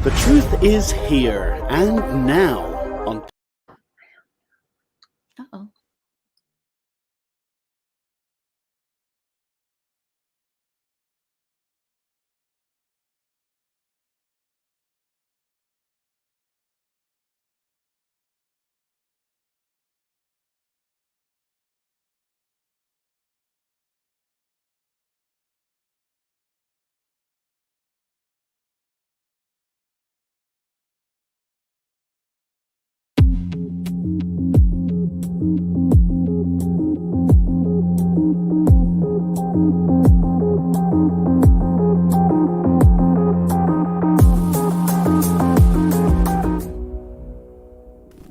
The truth is here and now on. Uh-oh.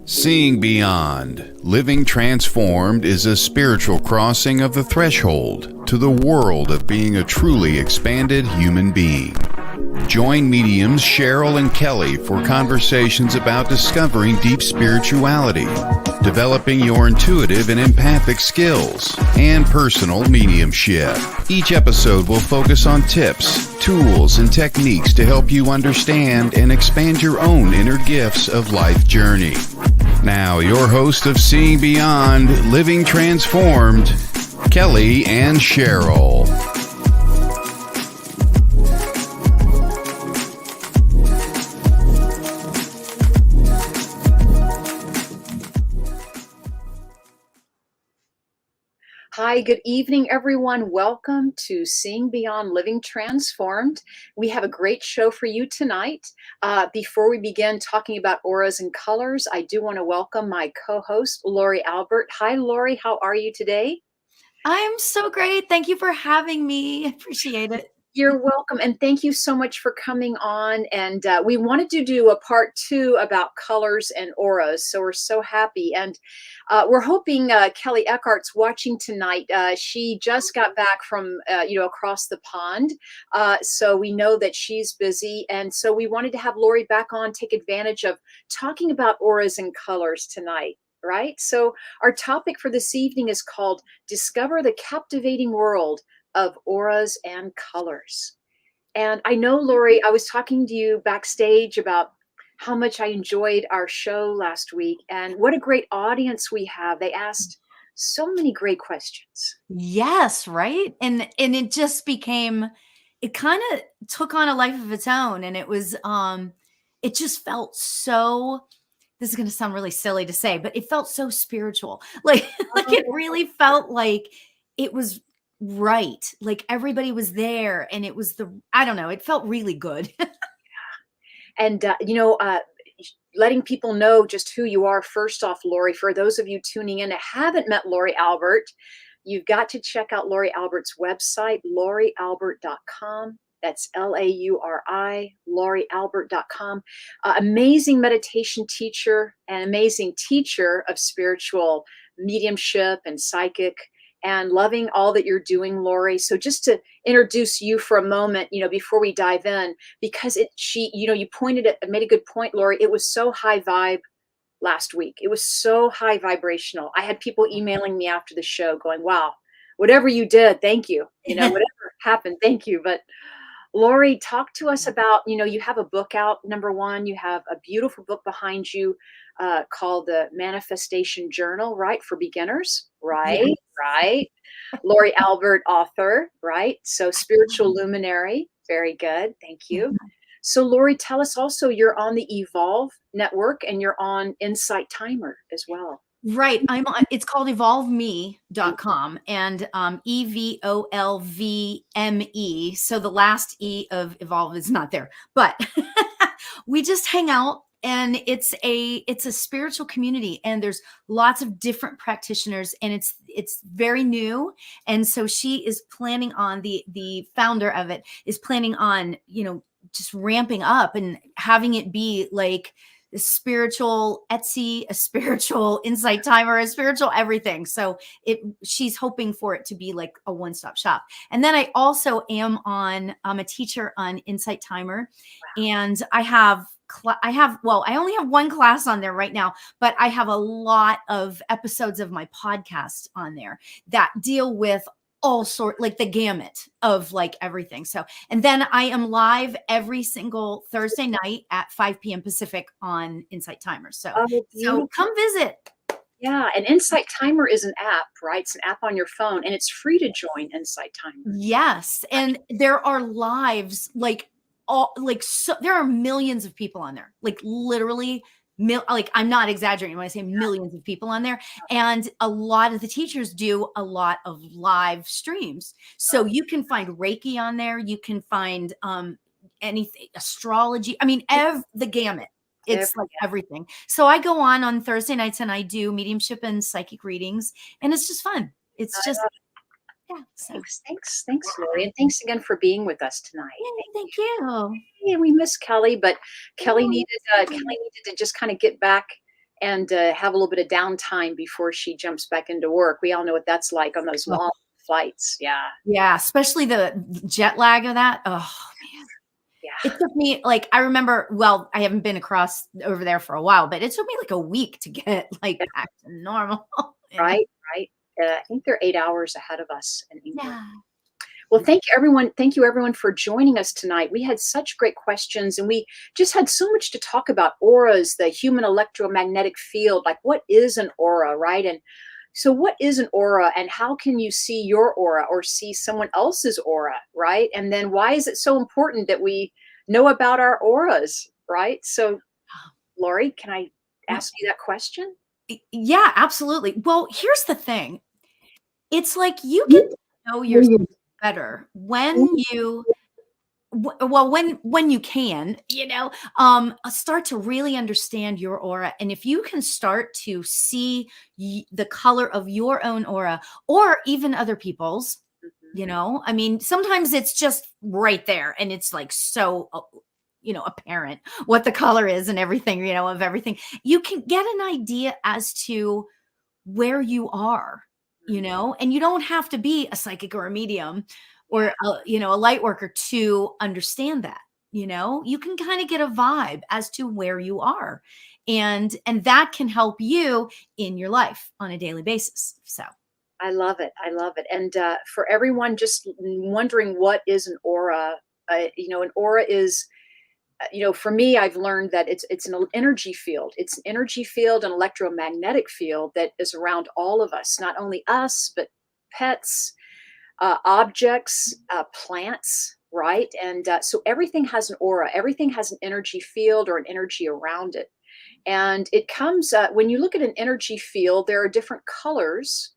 Seeing Beyond, Living Transformed is a spiritual crossing of the threshold to the world of being a truly expanded human being. Join mediums Cheryl and Kelley for conversations about discovering deep spirituality, developing your intuitive and empathic skills, and personal mediumship. Each episode will focus on tips, tools, and techniques to help you understand and expand your own inner gifts of life journey. Now, your host of Seeing Beyond, Living Transformed, Kelley and Cheryl. Hi, good evening, everyone. Welcome to Seeing Beyond Living Transformed. We have a great show for you tonight. Before we begin talking about auras and colors, I do want to welcome my co-host, Lori Albert. Hi, Lori. How are you today? I'm so great. Thank you for having me. Appreciate it. You're welcome. And thank you so much for coming on. And we wanted to do a part 2 about colors and auras. So we're so happy. And we're hoping Kelley Eckhart's watching tonight. She just got back from, across the pond. So we know that she's busy. And so we wanted to have Lori back on, take advantage of talking about auras and colors tonight. Right? So our topic for this evening is called Discover the Captivating World of Auras and Colors. And I know, Lori, I was talking to you backstage about how much I enjoyed our show last week and what a great audience we have. They asked so many great questions. Yes, right? And it just became, it kind of took on a life of its own. And it was, it just felt so, this is going to sound really silly to say, but it felt so spiritual. Like it really felt like it was right. Like everybody was there and it was I don't know, it felt really good. And, letting people know just who you are. First off, Lori, for those of you tuning in that haven't met Lori Albert, you've got to check out Lori Albert's website, lorialbert.com. That's Lauri, lorialbert.com. Amazing meditation teacher and amazing teacher of spiritual mediumship and psychic, and loving all that you're doing, Lori. So just to introduce you for a moment, before we dive in, because you made a good point, Lori. It was so high vibe last week. It was so high vibrational. I had people emailing me after the show going, wow, whatever you did, thank you. Whatever happened, thank you. But Lori, talk to us about, you have a book out, number one. You have a beautiful book behind you called the Manifestation Journal, right? For beginners, right? Yes. Right. Lori Albert, author, right? So spiritual luminary. Very good. Thank you. So Lori, tell us also, you're on the Evolve Network and you're on Insight Timer as well. Right. It's called evolveme.com and EVOLVME. So the last E of evolve is not there, but we just hang out and it's a spiritual community and there's lots of different practitioners and it's very new. And so she is planning on the founder of it is planning on, just ramping up and having it be like a spiritual Etsy, a spiritual Insight Timer, a spiritual everything. So she's hoping for it to be like a one-stop shop. And then I also I'm a teacher on Insight Timer. Wow. And I only have one class on there right now, but I have a lot of episodes of my podcast on there that deal with all sort, like the gamut of like everything. So, and then I am live every single Thursday night at 5 p.m. Pacific on Insight Timer. So, Oh, so beautiful. come visit. Yeah, and Insight Timer is an app, right? It's an app on your phone, and it's free to join Insight Timer. Yes, and there are lives like all like so there are millions of people on there, like literally like I'm not exaggerating when I say millions of people on there, and a lot of the teachers do a lot of live streams. So you can find Reiki on there, you can find anything, astrology. I mean, the gamut. It's like everything. So I go on Thursday nights and I do mediumship and psychic readings, and it's just fun. It's just yeah. So Thanks, Lori, and thanks again for being with us tonight. thank you. Yeah, we miss Kelley, but Kelley needed to just kind of get back and have a little bit of downtime before she jumps back into work. We all know what that's like on those long flights. Yeah. Yeah, especially the jet lag of that. Oh man. Yeah. It took me like I remember, well, I haven't been across over there for a while, but it took me like a week to get like back to normal. Right. I think they're 8 hours ahead of us in England. Yeah. Well, thank you everyone for joining us tonight. We had such great questions, and we just had so much to talk about: auras, the human electromagnetic field, like what is an aura, right? And so what is an aura, and how can you see your aura or see someone else's aura, right? And then why is it so important that we know about our auras, right? So Lori, can I ask you that question? Yeah, absolutely. Well, here's the thing. It's like you get to know yourself better when you when you can, start to really understand your aura. And if you can start to see the color of your own aura or even other people's, I mean, sometimes it's just right there and it's like so apparent what the color is and everything, of everything. You can get an idea as to where you are, and you don't have to be a psychic or a medium or a light worker to understand that. You can kind of get a vibe as to where you are, and that can help you in your life on a daily basis. So I love it. And for everyone just wondering what is an aura, an aura is, for me, I've learned that it's an energy field. It's an energy field, an electromagnetic field that is around all of us, not only us, but pets, objects, plants, right? And so everything has an aura. Everything has an energy field or an energy around it. And it comes, when you look at an energy field, there are different colors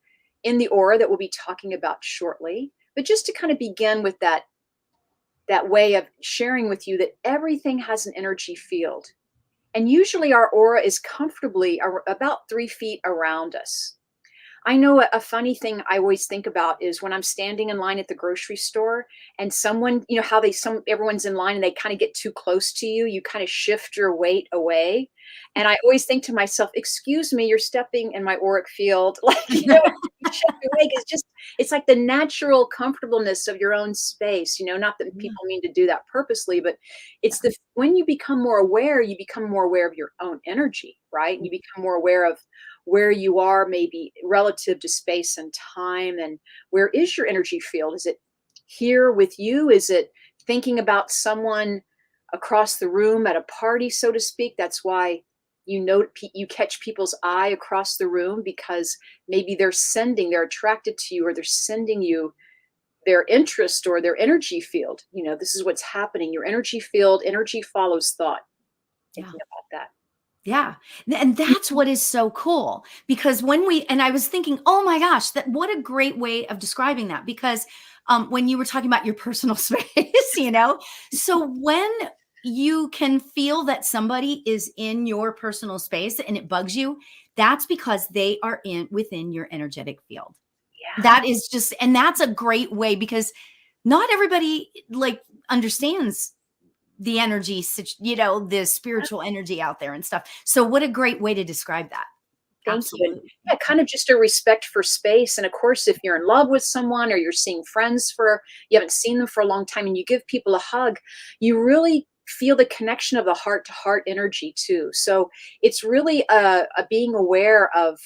in the aura that we'll be talking about shortly. But just to kind of begin with that way of sharing with you that everything has an energy field. And usually our aura is comfortably about 3 feet around us. I know a funny thing I always think about is when I'm standing in line at the grocery store and someone, how everyone's in line and they kind of get too close to you, you kind of shift your weight away. And I always think to myself, excuse me, you're stepping in my auric field. Like, you shift your weight. It's like the natural comfortableness of your own space, not that people mean to do that purposely, but it's when you become more aware, you become more aware of your own energy, right? You become more aware of where you are maybe relative to space and time, and where is your energy field? Is it here with you? Is it thinking about someone across the room at a party, so to speak? That's why you catch people's eye across the room, because maybe they're attracted to you, or they're sending you their interest or their energy field. This is what's happening. Your energy field, energy follows thought. Thinking about that. Yeah. And that's what is so cool, because and I was thinking, oh my gosh, what a great way of describing that, because when you were talking about your personal space, so when you can feel that somebody is in your personal space and it bugs you, that's because they are within your energetic field. Yeah. That is and that's a great way, because not everybody understands the energy, the spiritual energy out there and stuff. So what a great way to describe that. Thank you. Yeah, kind of just a respect for space. And of course, if you're in love with someone or you're seeing friends you haven't seen them for a long time, and you give people a hug, you really feel the connection of the heart to heart energy too. So it's really a being aware of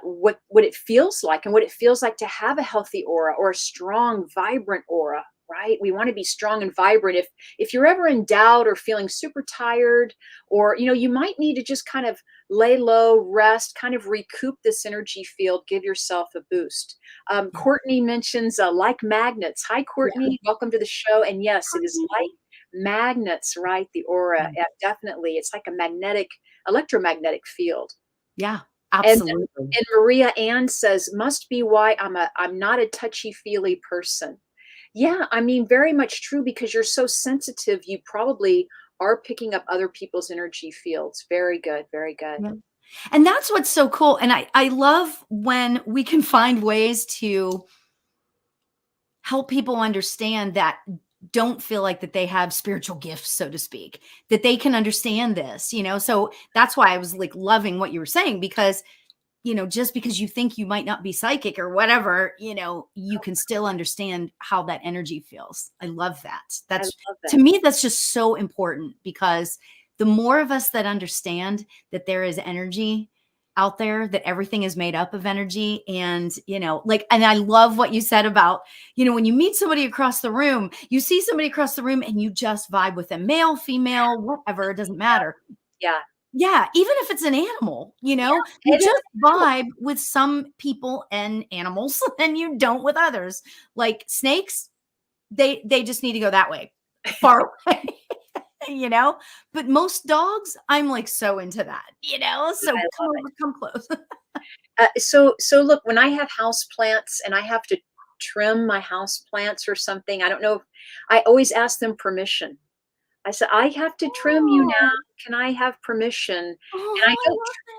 what it feels like, and what it feels like to have a healthy aura or a strong, vibrant aura. Right? We want to be strong and vibrant. If you're ever in doubt or feeling super tired, or you might need to just kind of lay low, rest, kind of recoup this energy field, give yourself a boost. Courtney mentions like magnets. Hi, Courtney. Welcome to the show. And yes, it is like magnets, right? The aura, definitely. It's like a electromagnetic field. Yeah, And absolutely. Maria Ann says, must be why I'm not a touchy-feely person. Yeah, I mean, very much true, because you're so sensitive, you probably are picking up other people's energy fields. Very good, very good. Yeah. And that's what's so cool. And I love when we can find ways to help people understand that don't feel like that they have spiritual gifts, so to speak, that they can understand this, So that's why I was like loving what you were saying, because just because you think you might not be psychic or whatever, you can still understand how that energy feels. I love that. I love that. To me, that's just so important, because the more of us that understand that there is energy out there, that everything is made up of energy. And, and I love what you said about, when you meet somebody across the room, you see somebody across the room and you just vibe with them, male, female, whatever, it doesn't matter. Yeah. Yeah, even if it's an animal, you just vibe with some people and animals and you don't with others. Like snakes, they just need to go that way, far away, But most dogs, I'm like so into that, So come close. So look, when I have house plants and I have to trim my house plants or something, I don't know, I always ask them permission. I said, I have to trim you now. Can I have permission? And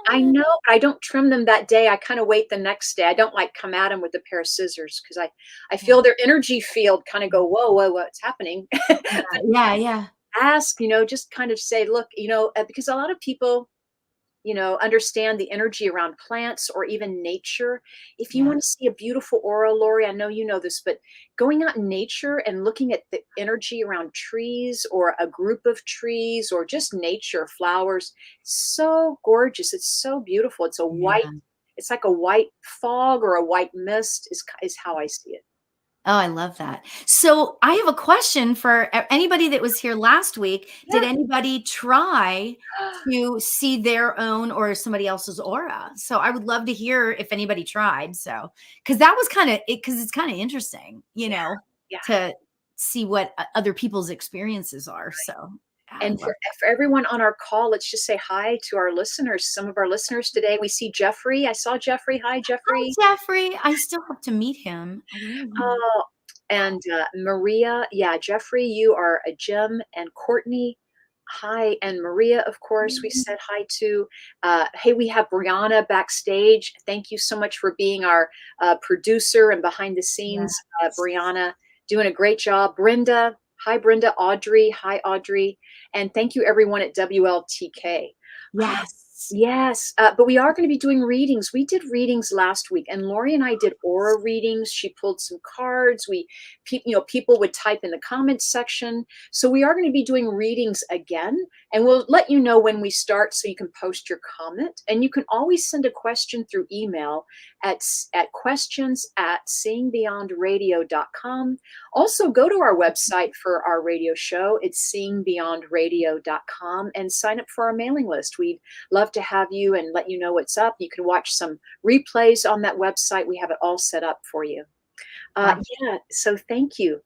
I know, but I don't trim them that day. I kind of wait the next day. I don't like come at them with a pair of scissors, because I feel their energy field kind of go, whoa, what's happening? Yeah. Ask, just kind of say, look, because a lot of people, understand the energy around plants or even nature. If you want to see a beautiful aura, Lori, I know you know this, but going out in nature and looking at the energy around trees or a group of trees or just nature, flowers, so gorgeous. It's so beautiful. It's it's like a white fog or a white mist is how I see it. Oh, I love that. So I have a question for anybody that was here last week. Yeah. Did anybody try to see their own or somebody else's aura? So I would love to hear if anybody tried. So, because that was because it's kind of interesting, to see what other people's experiences are. Right. So, and for everyone on our call, let's just say hi to our listeners. Some of our listeners today, we see Jeffrey. I saw Jeffrey. Hi, Jeffrey. Hi, Jeffrey. I still have to meet him. Oh, and Maria. Yeah, Jeffrey, you are a gem. And Courtney, hi. And Maria, of course, we said hi to. Hey, we have Brianna backstage. Thank you so much for being our producer and behind the scenes. Brianna, doing a great job. Brenda. Hi, Brenda. Audrey. Hi, Audrey. And thank you, everyone at WLTK. Yes. But we are going to be doing readings. We did readings last week, and Lori and I did aura readings. She pulled some cards. People would type in the comments section. So we are going to be doing readings again, and we'll let you know when we start so you can post your comment. And you can always send a question through email at questions@seeingbeyondradio.com. Also, go to our website for our radio show. It's seeingbeyondradio.com, and sign up for our mailing list. We'd love to have you and let you know what's up. You can watch some replays on that website. We have it all set up for you. So thank you.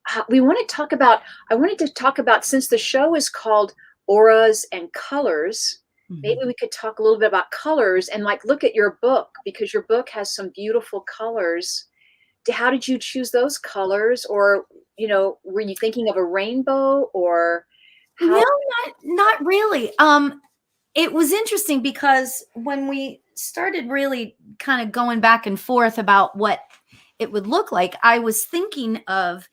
I wanted to talk about, since the show is called Auras and Colors, maybe we could talk a little bit about colors and look at your book, because your book has some beautiful colors. How did you choose those colors? Or, were you thinking of a rainbow or how? No, not really. It was interesting because when we started really kind of going back and forth about what it would look like, I was thinking of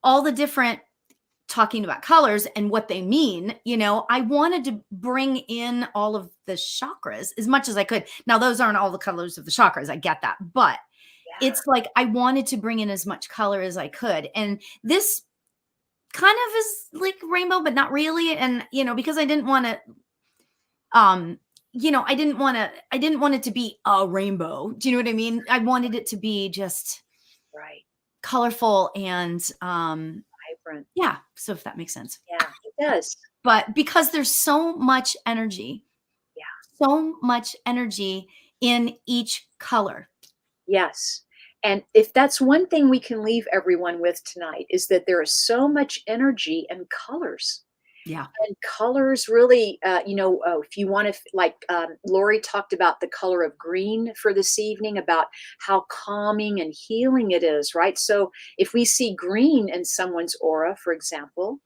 all the different talking about colors and what they mean. I wanted to bring in all of the chakras as much as I could. Now, those aren't all the colors of the chakras. I get that. But it's like I wanted to bring in as much color as I could. And this kind of is like rainbow, but not really. And, because I didn't want to I didn't want it to be a rainbow. Do you know what I mean? I wanted it to be just Right. colorful and Vibrant. yeah. So if that makes sense. Yeah, it does. But because there's so much energy, so much energy in each color. Yes. And if that's one thing we can leave everyone with tonight, is that there is so much energy and colors. Yeah. And colors really, if you want to, Lori talked about the color of green for this evening, about how calming and healing it is, right? So if we see green in someone's aura, for example,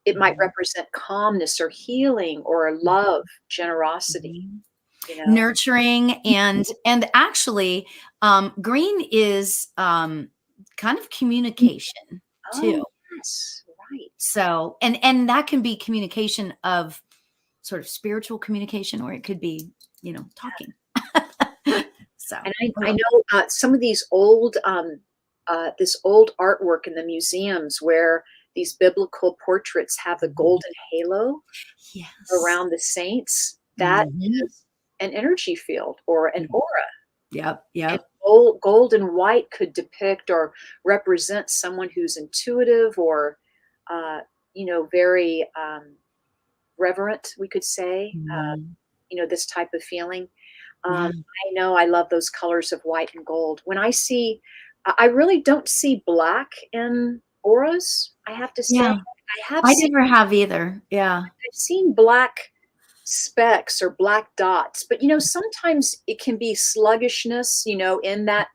it might represent calmness or healing or love, generosity, Nurturing and actually green is kind of communication too. Oh, yes, right. So and that can be communication of sort of spiritual communication, or it could be talking. So And I know some of these old this old artwork in the museums where these biblical portraits have the golden halo yes. around the saints. That is an energy field or an aura. Yep. And gold and white could depict or represent someone who's intuitive or, very reverent, we could say, this type of feeling. I know I love those colors of white and gold. When I really don't see black in auras, I have to say. Yeah. I never have either. Yeah. I've seen black specks or black dots, but sometimes it can be sluggishness, in that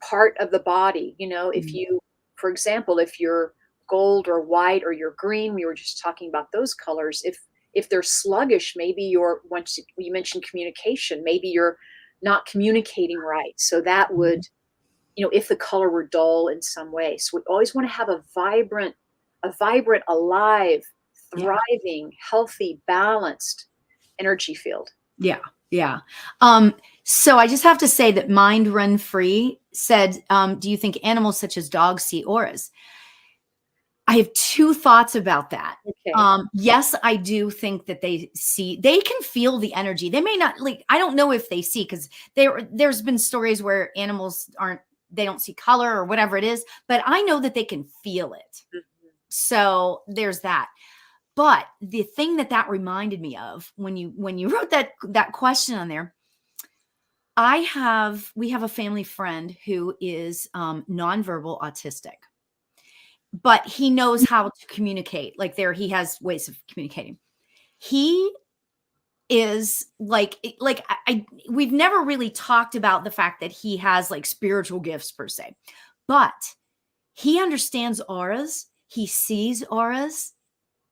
part of the body. If you, for example, if you're gold or white or you're green, we were just talking about those colors. If they're sluggish, maybe once you mentioned communication, maybe you're not communicating right. So that would, if the color were dull in some way. So we always want to have a vibrant, alive, thriving, healthy, balanced energy field. Yeah. Yeah. So I just have to say that Mind Run Free said, do you think animals such as dogs see auras? I have two thoughts about that. Okay. Yes, I do think that they can feel the energy. They may not, I don't know if they see, because there's been stories where animals they don't see color or whatever it is, but I know that they can feel it. So there's that. But the thing that reminded me of when you wrote that question on there, we have a family friend who is nonverbal autistic, but he knows how to communicate. He has ways of communicating. He is we've never really talked about the fact that he has spiritual gifts per se, but he understands auras. He sees auras.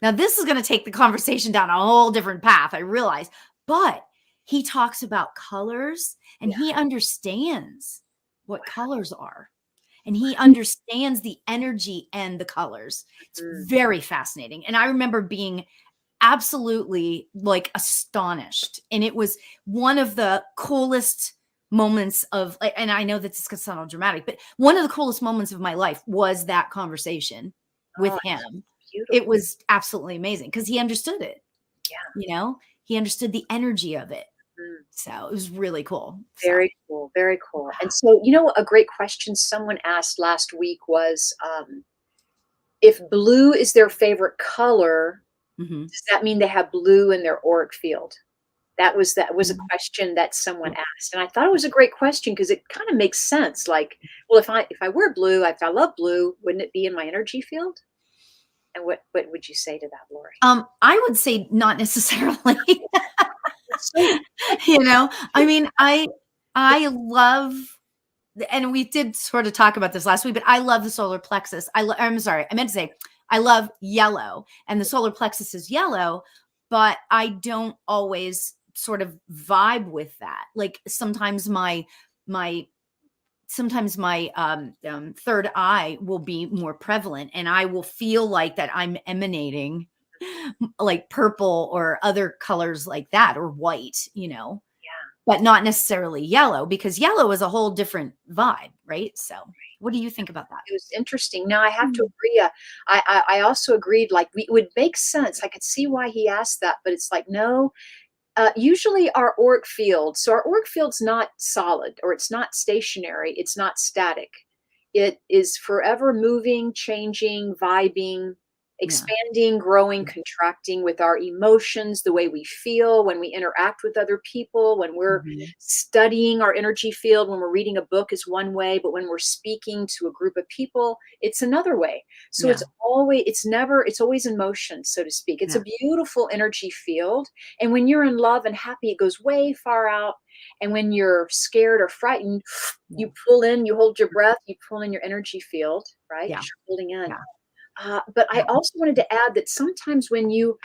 Now, this is going to take the conversation down a whole different path, I realize, but he talks about colors and he understands what colors are, and he understands the energy and the colors. It's very fascinating. And I remember being absolutely astonished. And it was one of the coolest moments of, and I know that this could sound all dramatic, but one of the coolest moments of my life was that conversation with him. Beautiful. It was absolutely amazing because he understood it. Yeah. He understood the energy of it. So it was really cool. Very cool. Very cool. And so, a great question someone asked last week was, if blue is their favorite color, does that mean they have blue in their auric field? That was a question that someone asked. And I thought it was a great question because it kind of makes sense. Well, if I wear blue, if I love blue, wouldn't it be in my energy field? And what would you say to that, Lori? I would say not necessarily. I mean, I love, and we did sort of talk about this last week, but I love the solar plexus. I'm sorry, I meant to say I love yellow, and the solar plexus is yellow, but I don't always sort of vibe with that. Sometimes my third eye will be more prevalent, and I will feel like that I'm emanating purple or other colors like that, or white, but not necessarily yellow, because yellow is a whole different vibe, right? So what do you think about that? It was interesting. Now I have to agree. I also agreed, it would make sense. I could see why he asked that, but it's no, Usually our auric field. So our auric field's not solid, or it's not stationary. It's not static. It is forever moving, changing, vibing, Yeah. expanding, growing, contracting with our emotions, the way we feel when we interact with other people, when we're Mhm. studying our energy field, when we're reading a book is one way, but when we're speaking to a group of people, it's another way. So Yeah. it's always in motion, so to speak. It's Yeah. a beautiful energy field. And when you're in love and happy, it goes way far out. And when you're scared or frightened, Yeah. you pull in, you hold your breath, you pull in your energy field, right? Yeah. Because you're holding in. Yeah. But I Yeah. also wanted to add that sometimes when you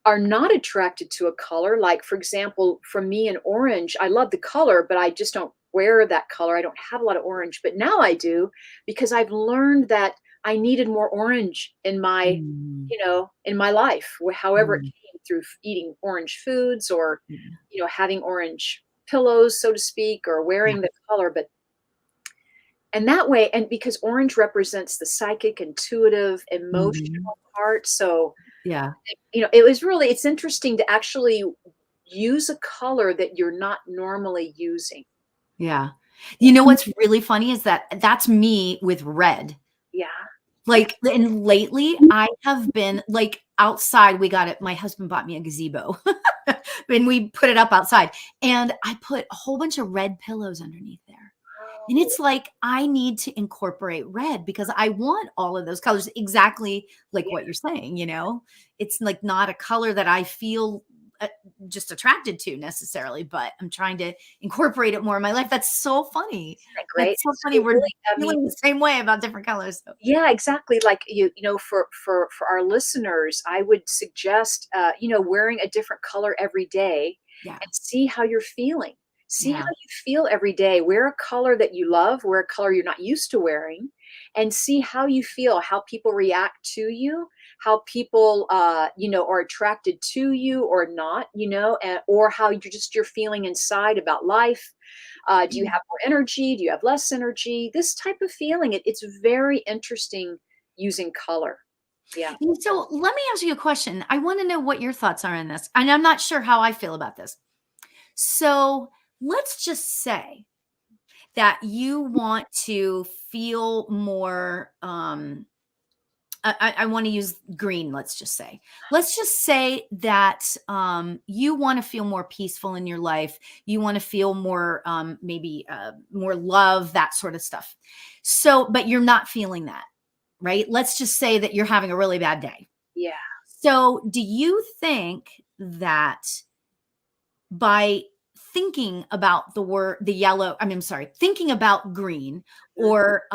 are not attracted to a color, like for example, for me, an orange, I love the color, but I just don't wear that color. I don't have a lot of orange, but now I do because I've learned that I needed more orange in my, Mm. in my life, however it Mm. came through eating orange foods or, Yeah. having orange pillows, so to speak, or Yeah. wearing the color. But and that way, and because orange represents the psychic, intuitive, Mhm. emotional part. So, Yeah. it's interesting to actually use a color that you're not normally using. Yeah. You know what's really funny is that that's me with red. Yeah. Yeah. Like, and lately I have been like outside. We got it. My husband bought me a gazebo and we put it up outside, and I put a whole bunch of red pillows underneath there. And Oh, it's like, I need to incorporate red because I want all of those colors exactly like yeah. what you're saying, you know? It's like not a color that I feel just attracted to necessarily, but I'm trying to incorporate it more in my life. That's so funny. Isn't that great? That's so funny. So We're really, I mean, feeling the same way about different colors. So, yeah, exactly. Like for our listeners, I would suggest wearing a different color every day yeah. and see how you're feeling. See how Yeah. you feel every day. Wear a color that you love, wear a color you're not used to wearing, and see how you feel, how people react to you, how people are attracted to you or not, or how you're feeling inside about life. Do you have more energy? Do you have less energy? This type of feeling, it's very interesting using color. Yeah. And so let me ask you a question. I want to know what your thoughts are on this. And I'm not sure how I feel about this. So let's just say that you want to feel more I want to use green, let's just say that you want to feel more peaceful in your life. You want to feel more maybe more love, that sort of stuff. So but you're not feeling that, right? Let's just say that you're having a really bad day. Yeah. So do you think that by thinking about the yellow, I'm sorry, thinking about green, Mhm. or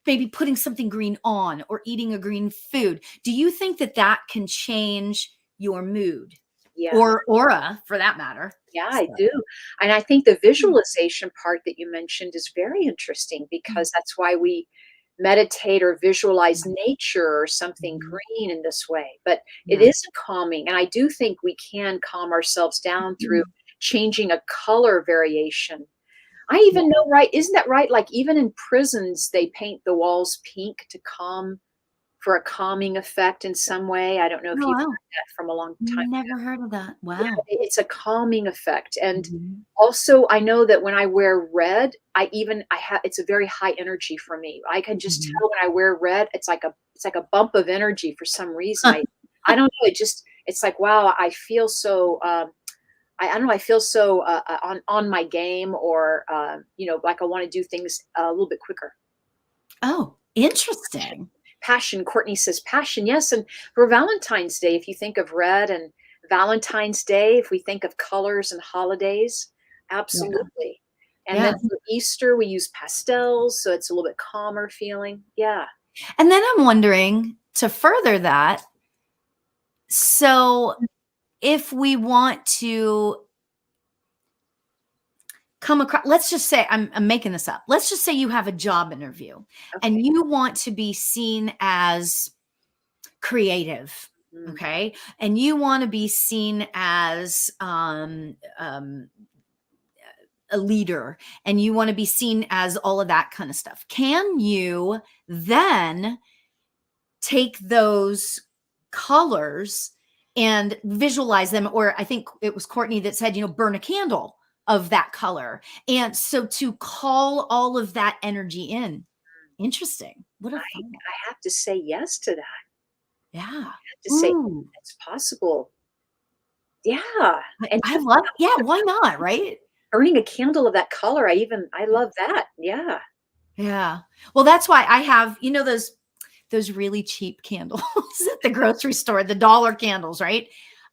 maybe putting something green on, or eating a green food, do you think that that can change your mood Yeah. or aura for that matter? Yeah, I So, do. And I think the mm, visualization part that you mentioned is very interesting mm, because that's why we meditate or visualize mm, nature or something mhm, green in this way. But it yeah. is calming. And I do think we can calm ourselves down through Mhm, changing a color variation. I yeah. even know, right? Isn't that right? Like even in prisons, they paint the walls pink to calm for a calming effect in some way. I don't know if Oh, you've wow. heard that from a long time. Never heard of that. Yeah, Wow. it's a calming effect, and Mhm. also, I know that when I wear red, I have it's a very high energy for me. I can just Mhm. tell when I wear red, it's like a bump of energy for some reason. I don't know, it's like, wow, I feel so, I don't know, I feel so, on my game or, like I wanna do things a little bit quicker. Oh, interesting. Passion, Courtney says passion. Yes, and for Valentine's Day, if you think of red and Valentine's Day, if we think of colors and holidays, Yeah. absolutely. And then Yeah. for Easter, we use pastels, so it's a little bit calmer feeling. Yeah. And then I'm wondering, to further that, so if we want to come across, let's just say, I'm making this up. Let's just say you have a job interview Okay. and you want to be seen as creative. Mm. Okay. And you want to be seen as a leader, and you want to be seen as all of that kind of stuff. Can you then take those colors and visualize them. Or I think it was Courtney that said, burn a candle of that color. And so to call all of that energy in. Interesting. What a thought. I have to say yes to that. Yeah. I have to say Ooh. it's possible. Yeah. And I love, yeah, why not? Right. burning a candle of that color. I love that. Yeah. Yeah. Well, that's why I have, those really cheap candles at the grocery store, the dollar candles, right?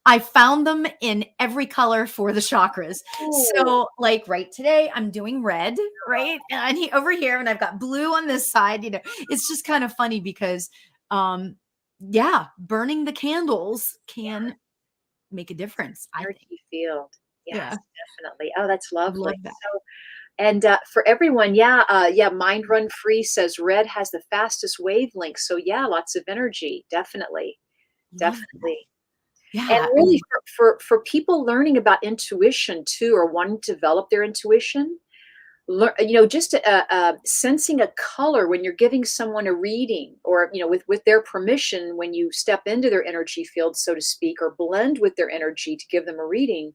I found them in every color for the chakras. Oh. So like right today, I'm doing red, right? And over here, and I've got blue on this side, it's just kind of funny because, yeah, burning the candles can make a difference, I think. Energy field. Yes, Yeah. definitely. Oh, that's lovely. Love that. So, and for everyone, Mind Run Free says red has the fastest wavelength. So yeah, lots of energy. Definitely. Love that. Definitely. Yeah. And really for people learning about intuition too, or wanting to develop their intuition, just sensing a color when you're giving someone a reading, or with their permission, when you step into their energy field, so to speak, or blend with their energy to give them a reading,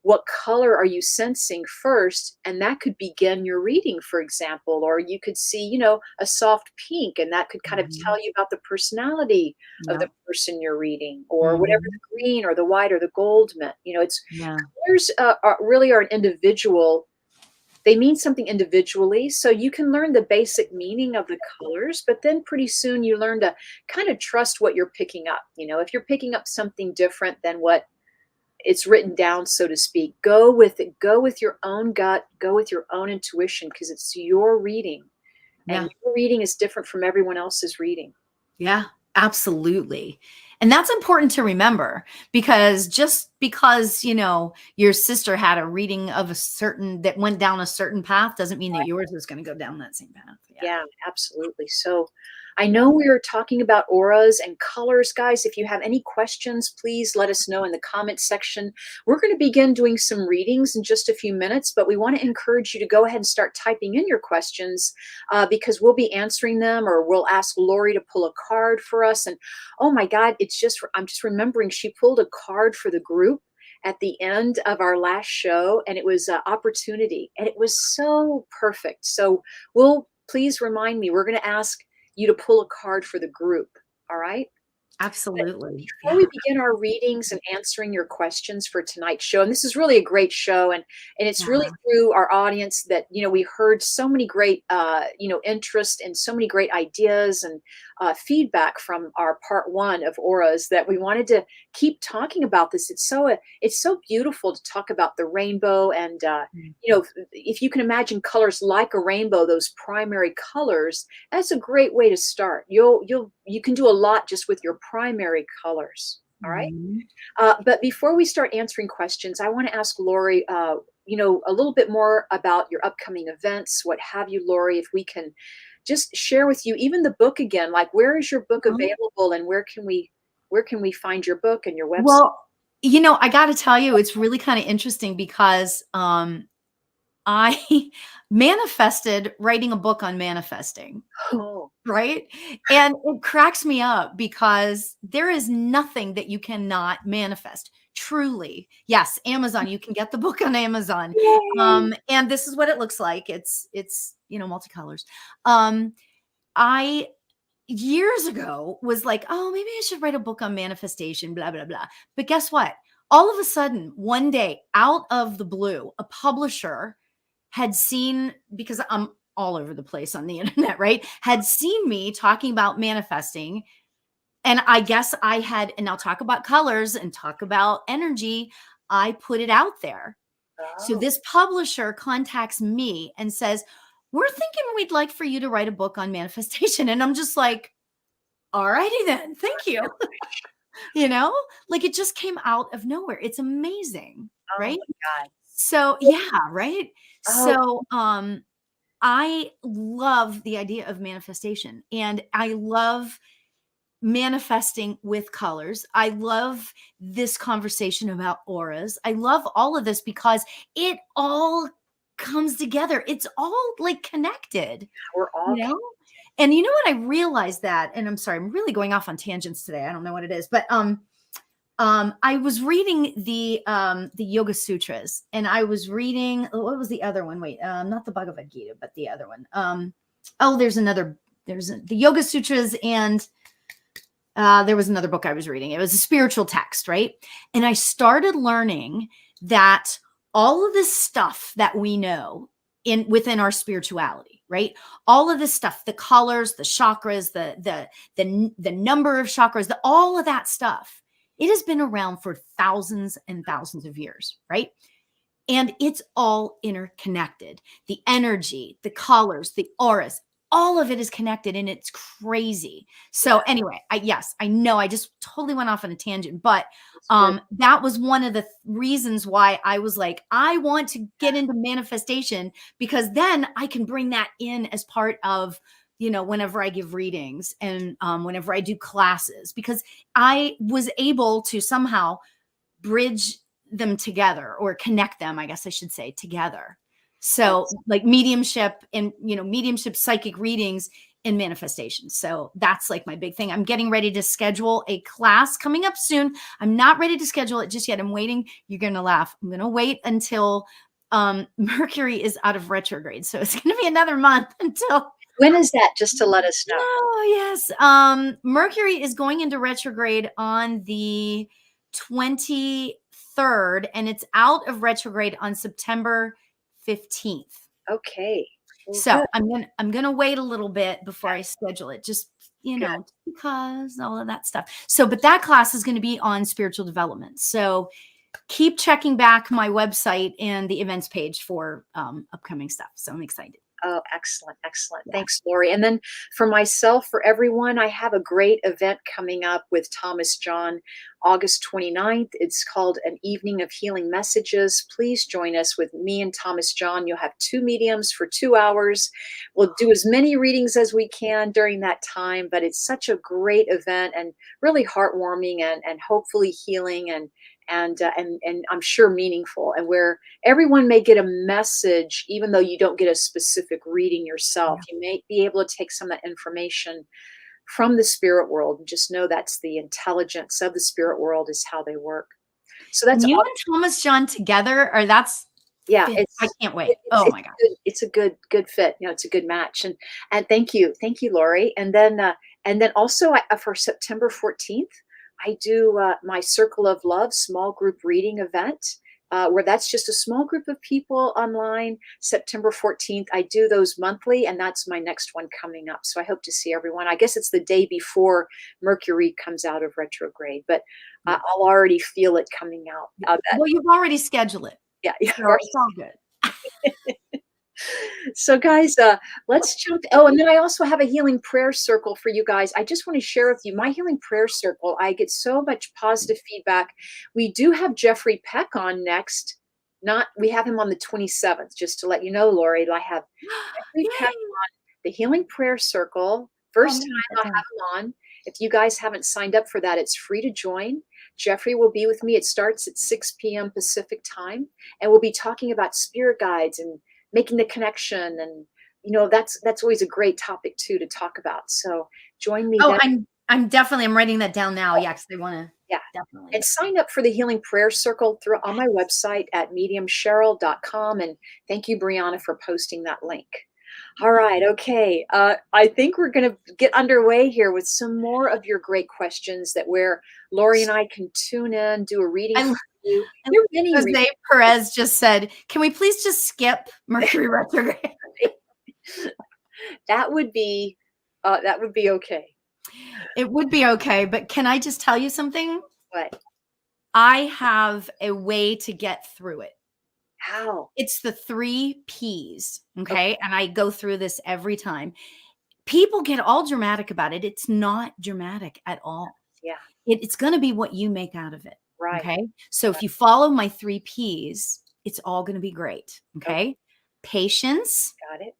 what color are you sensing first? And that could begin your reading, for example. Or you could see a soft pink, and that could kind of tell you about the personality of the person you're reading, or whatever the green or the white or the gold meant. Colors really are an individual. They mean something individually. So you can learn the basic meaning of the colors, but then pretty soon you learn to kind of trust what you're picking up. If you're picking up something different than what it's written down, so to speak, go with it. Go with your own gut. Go with your own intuition, because it's your reading. And your reading is different from everyone else's reading. Yeah, absolutely. And that's important to remember, because just because, your sister had a reading of that went down a certain path doesn't mean that yours is going to go down that same path. Yeah, absolutely. So I know we were talking about auras and colors, guys. If you have any questions, please let us know in the comment section. We're going to begin doing some readings in just a few minutes, but we want to encourage you to go ahead and start typing in your questions, because we'll be answering them, or we'll ask Lori to pull a card for us. And oh my God, I'm just remembering she pulled a card for the group at the end of our last show, and it was opportunity, and it was so perfect. So please remind me, we're going to ask you to pull a card for the group. All right. Absolutely. Before we begin our readings and answering your questions for tonight's show, and this is really a great show, and it's really through our audience that we heard so many great interest and so many great ideas and feedback from our part 1 of auras, that we wanted to keep talking about this. It's so beautiful to talk about the rainbow, and if you can imagine colors like a rainbow, those primary colors, that's a great way to start. You can do a lot just with your primary colors. All right. But before we start answering questions, I want to ask Lori, a little bit more about your upcoming events, what have you, Lori, if we can just share with you even the book again, like where is your book available, and where can we find your book and your website? Well, I got to tell you, it's really kind of interesting, because I manifested writing a book on manifesting. Oh. Right. And it cracks me up, because there is nothing that you cannot manifest. Truly. Yes. Amazon. You can get the book on Amazon. And this is what it looks like. It's multicolors. I years ago was like, oh, maybe I should write a book on manifestation, blah, blah, blah. But guess what? All of a sudden, one day, out of the blue, a publisher had seen, because I'm all over the place on the internet, right? Had seen me talking about manifesting. And I guess and I'll talk about colors and talk about energy. I put it out there. So this publisher contacts me and says, we're thinking we'd like for you to write a book on manifestation. And I'm just like, all righty then. Thank you. Like it just came out of nowhere. It's amazing. Right. Oh my God. So yeah. Right. So, I love the idea of manifestation, and I love manifesting with colors. I love this conversation about auras. I love all of this because it all comes together. It's all like connected. We're all And you know what? I realized that, and I'm sorry, I'm really going off on tangents today. I don't know what it is, but I was reading the Yoga Sutras, and I was reading, what was the other one? Wait, not the Bhagavad Gita, but the other one. There's the Yoga Sutras, and there was another book I was reading. It was a spiritual text, right? And I started learning that all of this stuff that we know within our spirituality, right? All of this stuff, the colors, the chakras, the number of chakras, all of that stuff, it has been around for thousands and thousands of years, right? And it's all interconnected. The energy, the colors, the auras, all of it is connected, and it's crazy. So anyway, I know I just totally went off on a tangent, but that was one of the reasons why I was like, I want to get into manifestation, because then I can bring that in as part of, whenever I give readings and whenever I do classes, because I was able to somehow bridge them together, or connect them, I guess I should say, together. So like mediumship and, mediumship, psychic readings, and manifestation. So that's like my big thing. I'm getting ready to schedule a class coming up soon. I'm not ready to schedule it just yet. I'm waiting. You're going to laugh. I'm going to wait until Mercury is out of retrograde. So it's going to be another month until. When is that? Just to let us know. Oh, yes. Mercury is going into retrograde on the 23rd, and it's out of retrograde on September 15th. Okay. So I'm gonna wait a little bit before I schedule it, just because all of that stuff. So, but that class is going to be on spiritual development. So keep checking back my website and the events page for upcoming stuff. So I'm excited. Oh, excellent. Excellent. Yeah. Thanks, Lori. And then for myself, for everyone, I have a great event coming up with Thomas John, August 29th. It's called An Evening of Healing Messages. Please join us with me and Thomas John. You'll have 2 mediums for 2 hours. We'll do as many readings as we can during that time, but it's such a great event and really heartwarming and hopefully healing and I'm sure meaningful, and where everyone may get a message, even though you don't get a specific reading yourself. You may be able to take some of that information from the spirit world and just know that's the intelligence of the spirit world is how they work. So that's you and Thomas John together, or that's I can't wait. My God, it's a good fit. It's a good match, and thank you, Lori. And then also for September 14th. I do my Circle of Love small group reading event, where that's just a small group of people online. September 14th, I do those monthly, and that's my next one coming up. So I hope to see everyone. I guess it's the day before Mercury comes out of retrograde, but I'll already feel it coming out. Well, you've already scheduled it. Yeah, so it's all good. So guys, let's jump. Oh, and then I also have a healing prayer circle for you guys. I just want to share with you my healing prayer circle. I get so much positive feedback. We do have Jeffrey Peck on next. We have him on the 27th, just to let you know, Lori. I have Jeffrey Peck on the healing prayer circle. First time I'll have him on. If you guys haven't signed up for that, it's free to join. Jeffrey will be with me. It starts at 6 p.m. Pacific time, and we'll be talking about spirit guides and making the connection, and that's always a great topic too to talk about. So join me. I'm writing that down now. Yeah, because they want to. Yeah, definitely. And sign up for the Healing Prayer Circle on my website at mediumcheryl.com. And thank you, Brianna, for posting that link. All right. Okay. I think we're going to get underway here with some more of your great questions where Lori and I can tune in, do a reading. Jose Perez just said, can we please just skip Mercury retrograde? That would be okay. It would be okay, but can I just tell you something? What? I have a way to get through it. How? It's the 3 Ps, okay? And I go through this every time. People get all dramatic about it. It's not dramatic at all. Yeah. It's going to be what you make out of it. Right. Okay. So if you follow my 3 Ps, it's all going to be great. Okay. Patience. Got it.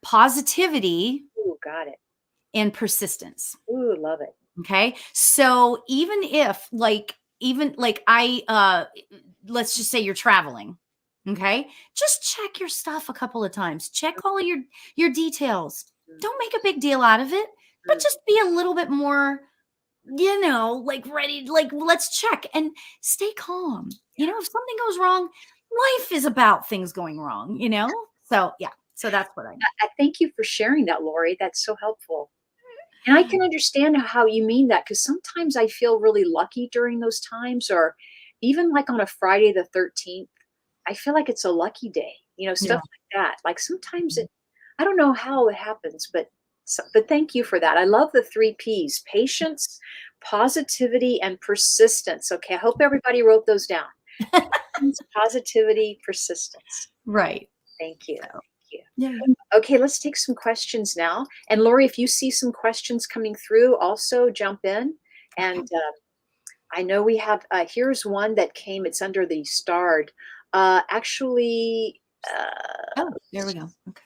Positivity. Ooh, got it. And persistence. Ooh, love it. Okay. So even if let's just say you're traveling. Okay. Just check your stuff a couple of times. Check all of your details. Don't make a big deal out of it, but just be a little bit more like ready, like let's check and stay calm. If something goes wrong, life is about things going wrong, So yeah, so that's what I mean. I thank you for sharing that, Lori. That's so helpful. And I can understand how you mean that, because sometimes I feel really lucky during those times, or even like on a Friday the 13th, I feel like it's a lucky day, stuff like that. Like sometimes I don't know how it happens, but thank you for that. I love the 3 P's: patience, positivity, and persistence. Okay. I hope everybody wrote those down. Positivity, persistence. Right. Thank you. So, you. yeah. Okay, let's take some questions now. And Lori, if you see some questions coming through, also jump in. And I know we have, here's one that came, it's under the starred. Actually, Oh, there we go. Okay.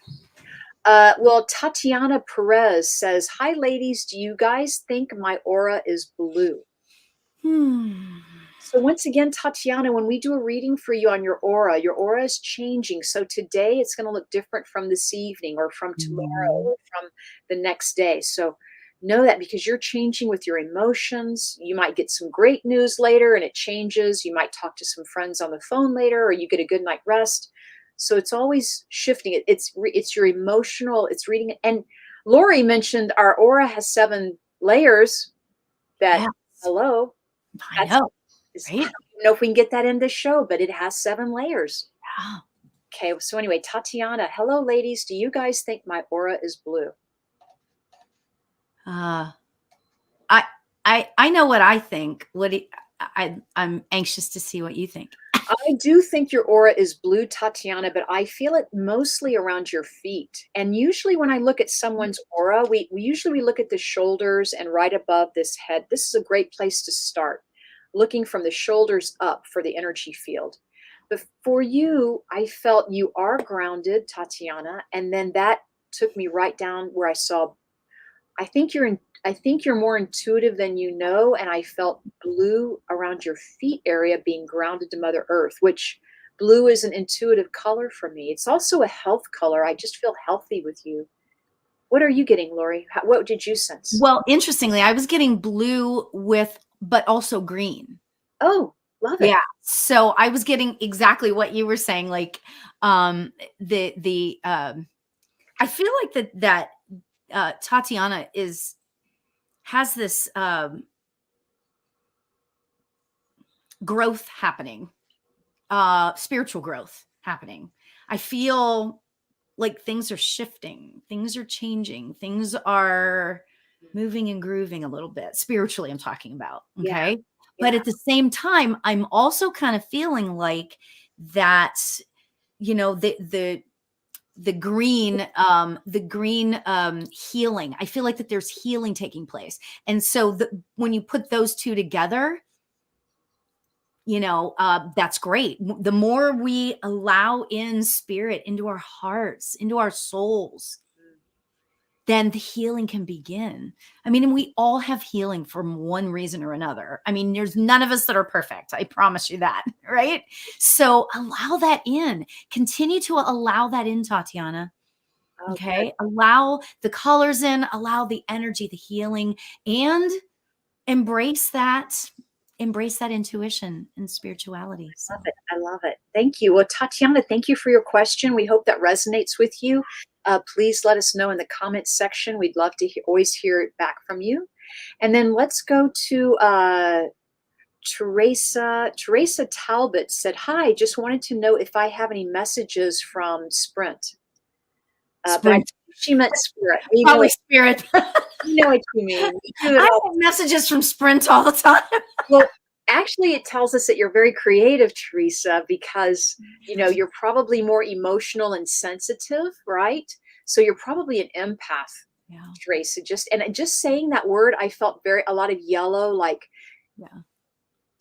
well, Tatiana Perez says, "Hi, ladies. Do you guys think my aura is blue?" So once again, Tatiana, when we do a reading for you on your aura is changing. So today it's going to look different from this evening or from tomorrow or from the next day. So know that, because you're changing with your emotions. You might get some great news later and it changes. You might talk to some friends on the phone later, or you get a good night rest. So it's always shifting. It's your emotional, it's reading. And Lori mentioned our aura has 7 layers. Hello. I know. I don't know if we can get that in this show, but it has 7 layers. Yeah. Okay. So anyway, Tatiana, hello, ladies. Do you guys think my aura is blue? I know what I think. I'm anxious to see what you think. I do think your aura is blue, Tatiana, but I feel it mostly around your feet. And usually when I look at someone's aura, we usually look at the shoulders and right above this head. This is a great place to start, looking from the shoulders up for the energy field. But for you, I felt you are grounded, Tatiana, and then that took me right down where I saw, I think you're more intuitive than you know, and I felt blue around your feet area, being grounded to Mother Earth, which blue is an intuitive color for me. It's also a health color. I just feel healthy with you. What are you getting, Lori? What did you sense? Well, interestingly, I was getting blue but also green. Oh, love it. Yeah. So I was getting exactly what you were saying. Like, I feel like that Tatiana has this growth happening, spiritual growth happening. I feel like things are shifting, things are changing, things are moving and grooving a little bit. Spiritually, I'm talking about. Okay. Yeah. But at the same time, I'm also kind of feeling like that, the green healing. I feel like that there's healing taking place. And so when you put those two together, that's great. The more we allow in spirit into our hearts, into our souls, then the healing can begin. I mean, and we all have healing from one reason or another. I mean, there's none of us that are perfect. I promise you that, right? So allow that in. Continue to allow that in, Tatiana. Okay. Allow the colors in, allow the energy, the healing, and embrace that intuition and spirituality. So. I love it. Thank you. Well, Tatiana, thank you for your question. We hope that resonates with you. Please let us know in the comments section. We'd love to always hear it back from you. And then let's go to Teresa. Teresa Talbot said, "Hi, just wanted to know if I have any messages from Sprint." Sprint. She meant Spirit. Probably Spirit. You know what you mean. I have messages from Sprint all the time. Well, actually, it tells us that you're very creative, Teresa, because, you're probably more emotional and sensitive, right? So you're probably an empath, Teresa. Just saying that word, I felt a lot of yellow, like, and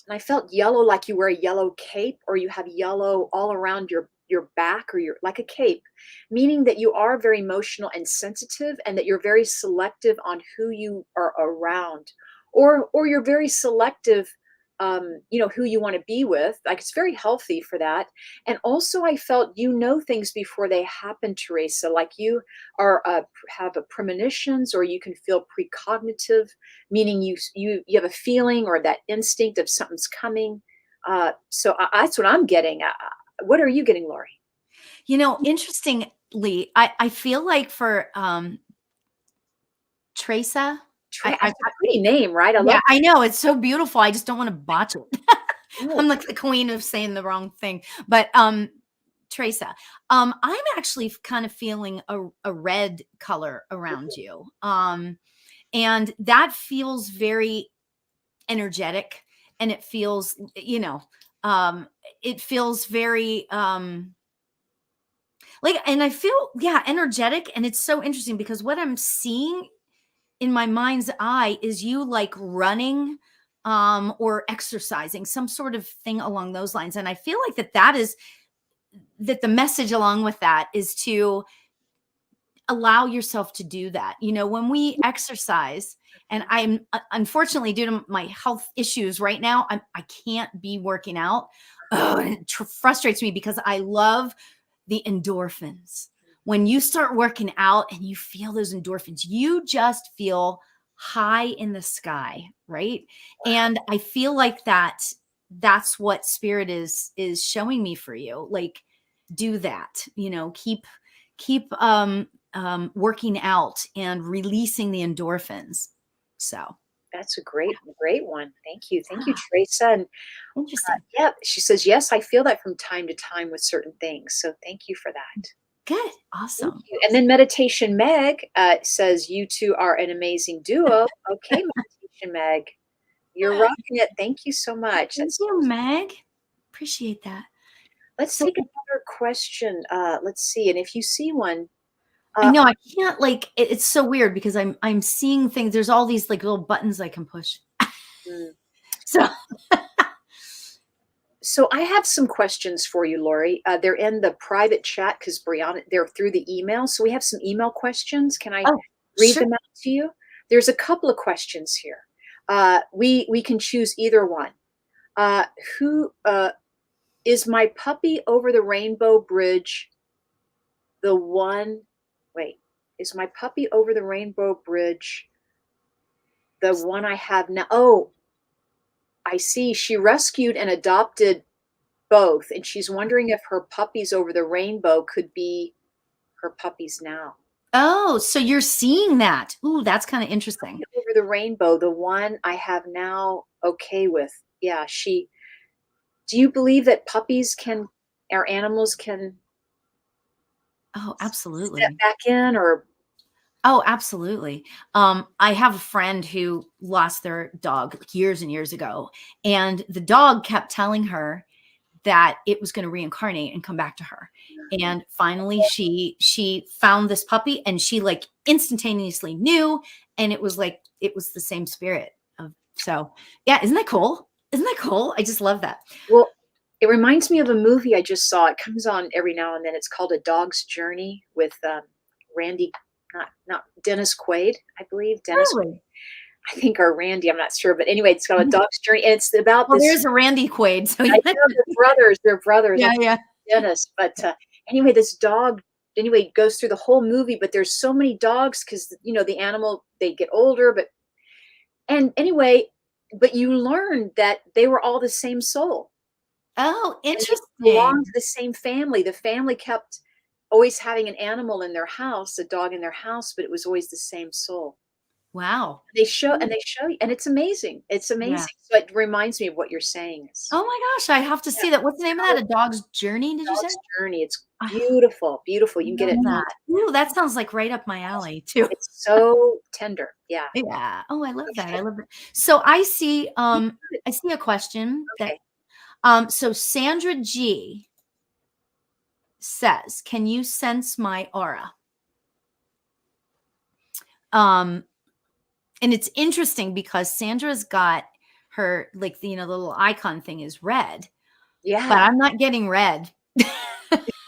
I felt yellow like you wear a yellow cape, or you have yellow all around your back, or like a cape, meaning that you are very emotional and sensitive, and that you're very selective on who you are around, or you're very selective who you want to be with. Like, it's very healthy for that. And also, I felt things before they happen, Teresa. Like, you are have a premonitions, or you can feel precognitive, meaning you have a feeling or that instinct of something's coming. That's what I'm getting. What are you getting, Lori? Interestingly, I feel like for Teresa, That's a pretty name, right? I know, it's so beautiful. I just don't want to botch it. Oh. I'm like the queen of saying the wrong thing. But Teresa, I'm actually kind of feeling a red color around you. And that feels very energetic, and it feels, it feels very and I feel, energetic. And it's so interesting because what I'm seeing in my mind's eye is you like running or exercising, some sort of thing along those lines. And I feel like that the message along with that is to allow yourself to do that. When we exercise, and I'm unfortunately, due to my health issues right now, I can't be working out. And it frustrates me because I love the endorphins. When you start working out and you feel those endorphins, you just feel high in the sky, right? And I feel like that's what spirit is showing me for you. Like, do that, keep working out and releasing the endorphins. So that's a great one. Thank you, Teresa. And interesting. she says, yes, I feel that from time to time with certain things. So thank you for that. Good. Awesome. And then Meditation Meg says, you two are an amazing duo. Okay, Meditation Meg, you're rocking it. Thank you so much. Thank you, Meg. Appreciate that. Let's take another question. Let's see. And if you see one, I know I can't, it's so weird because I'm seeing things. There's all these like little buttons I can push. So I have some questions for you, Lori. They're in the private chat because Brianna, they're through the email. So we have some email questions. Can I read them out to you? There's a couple of questions here. We can choose either one. Who is my puppy over the rainbow bridge? The one, is my puppy over the rainbow bridge the one I have now? Oh, I see. She rescued and adopted both, and she's wondering if her puppies over the rainbow could be her puppies now. Oh, so you're seeing that. Ooh, that's kind of interesting. Over the rainbow, the one I have now, okay with. Yeah, do you believe that our animals can Oh, absolutely. step back in, or? Oh, absolutely. I have a friend who lost their dog years and years ago, and the dog kept telling her that it was going to reincarnate and come back to her. And finally she found this puppy, and she like instantaneously knew, and it was the same spirit so yeah. Isn't that cool? I just love that. Well, it reminds me of a movie I just saw. It comes on every now and then. It's called A Dog's Journey with Randy, not Dennis Quaid, I believe. Dennis, really? I think, or Randy, I'm not sure. But anyway, it's called A Dog's Journey, and it's about this. There's a Randy Quaid. So I know they're brothers. Yeah. Dennis. But anyway, this dog goes through the whole movie, but there's so many dogs because the animal, they get older, but you learn that they were all the same soul. Oh, interesting. They belonged to the same family. The family kept always having an animal in their house, a dog in their house, but it was always the same soul. Wow. They show you, and it's amazing. It's amazing. Yeah. So it reminds me of what you're saying. Oh my gosh, I have to see that. What's the name of that? A Dog's Journey, did you say? Journey. It's beautiful. Beautiful. You can get it. Ooh, that sounds like right up my alley too. It's so tender. Yeah. Yeah. Oh, I love that. I love it. So I see a question that so Sandra G says, can you sense my aura? And it's interesting because Sandra's got her, like, the little icon thing is red. Yeah. But I'm not getting red.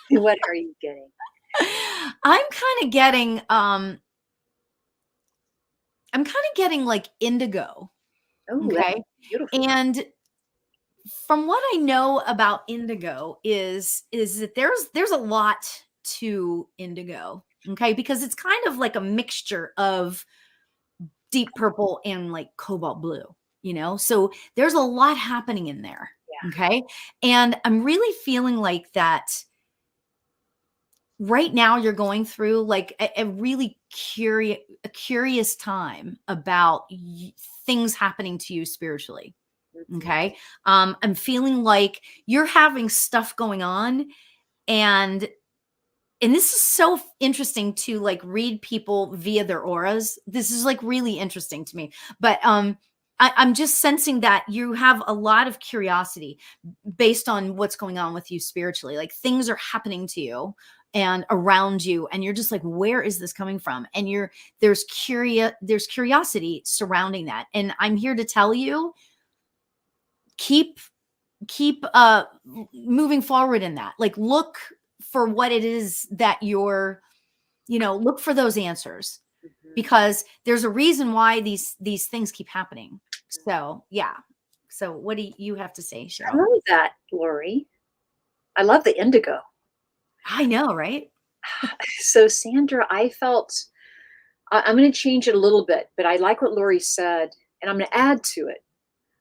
What are you getting? I'm kind of getting like indigo. Oh, okay. Beautiful. And from what I know about indigo is that there's a lot to indigo. Okay. Because it's kind of like a mixture of deep purple and like cobalt blue, so there's a lot happening in there. Yeah. Okay. And I'm really feeling like that right now you're going through like a really curious time about things happening to you spiritually. Okay. I'm feeling like you're having stuff going on, and this is so interesting to like read people via their auras. This is like really interesting to me, but I'm just sensing that you have a lot of curiosity based on what's going on with you spiritually. Like things are happening to you and around you, and you're just like, where is this coming from? And there's curiosity surrounding that. And I'm here to tell you, keep moving forward in that. Like, look for what it is that you're, look for those answers, because there's a reason why these things keep happening. So yeah. So what do you have to say, Cheryl? I love that, Lori. I love the indigo. I know, right? So Sandra, I felt, I'm going to change it a little bit, but I like what Lori said, and I'm going to add to it.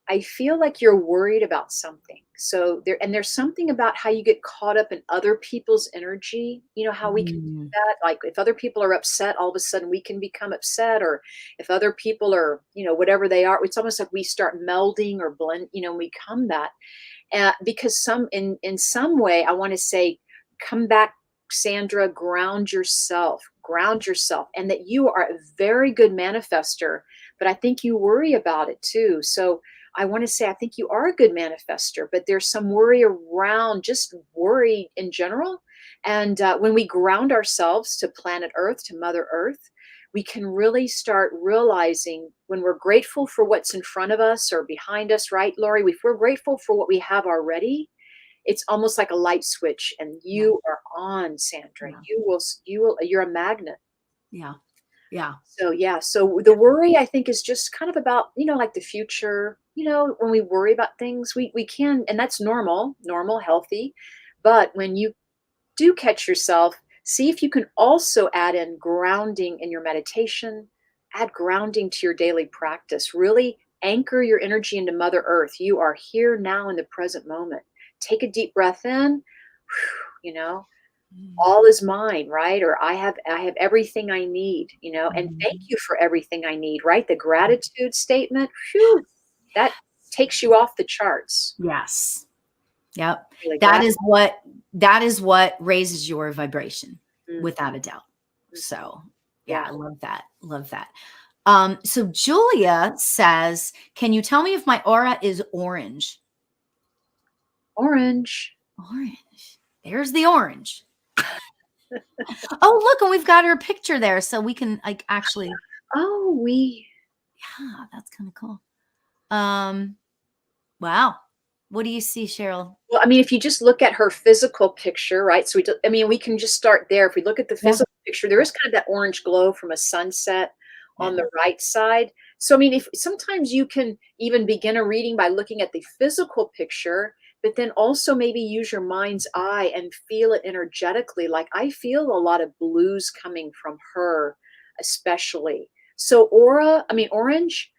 I feel like you're worried about something. So there's something about how you get caught up in other people's energy. You know how we can do that? Like if other people are upset, all of a sudden we can become upset, or if other people are, whatever they are, it's almost like we start melding or blend, we come that. Because in some way, I want to say, come back, Sandra, ground yourself, and that you are a very good manifester, but I think you worry about it too. So I want to say, I think you are a good manifester, but there's some worry around, just worry in general. And when we ground ourselves to planet Earth, to Mother Earth, we can really start realizing when we're grateful for what's in front of us or behind us, right, Lori? If we're grateful for what we have already, it's almost like a light switch, and you are on, Sandra. Yeah. You're a magnet. Yeah. Yeah. So yeah. So the worry, I think, is just kind of about, like the future. When we worry about things, we can, and that's normal, healthy. But when you do catch yourself, see if you can also add in grounding in your meditation, add grounding to your daily practice. Really anchor your energy into Mother Earth. You are here now in the present moment. Take a deep breath in, all is mine, right? Or I have everything I need, and thank you for everything I need, right? The gratitude statement, that takes you off the charts. Yes. Yep. Really that is what raises your vibration, without a doubt. So yeah, I love that. Love that. So Julia says, can you tell me if my aura is orange? Orange. There's the orange. Oh, look, and we've got her picture there, so we can like actually. Oh, yeah, that's kind of cool. Wow. What do you see, Cheryl? Well, I mean, if you just look at her physical picture, right? So we can just start there. If we look at the physical picture, there is kind of that orange glow from a sunset on the right side. So, I mean, if sometimes you can even begin a reading by looking at the physical picture, but then also maybe use your mind's eye and feel it energetically. Like I feel a lot of blues coming from her, especially. So orange,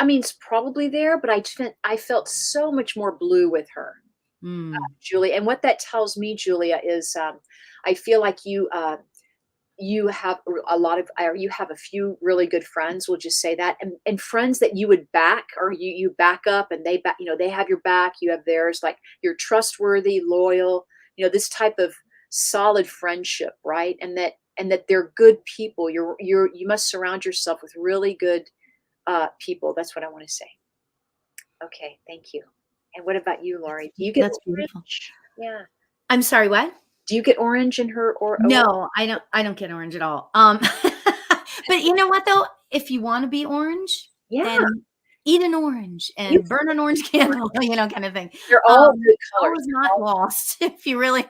it's probably there, but I felt so much more blue with her, Julia. And what that tells me, Julia, is I feel like you have you have a few really good friends, we'll just say that, and friends that you would back, or you back up, and they back, they have your back, you have theirs. Like you're trustworthy, loyal, this type of solid friendship, right? And that they're good people. You must surround yourself with really good people. That's what I want to say. Okay, thank you. And what about you, Lori? Do you get That's orange? beautiful. Yeah. I'm sorry, what? Do you get orange in her or no? I don't get orange at all. But you know what though? If you want to be orange, then eat an orange and burn an orange candle, kind of thing. They're all good colors. Is not lost if you really.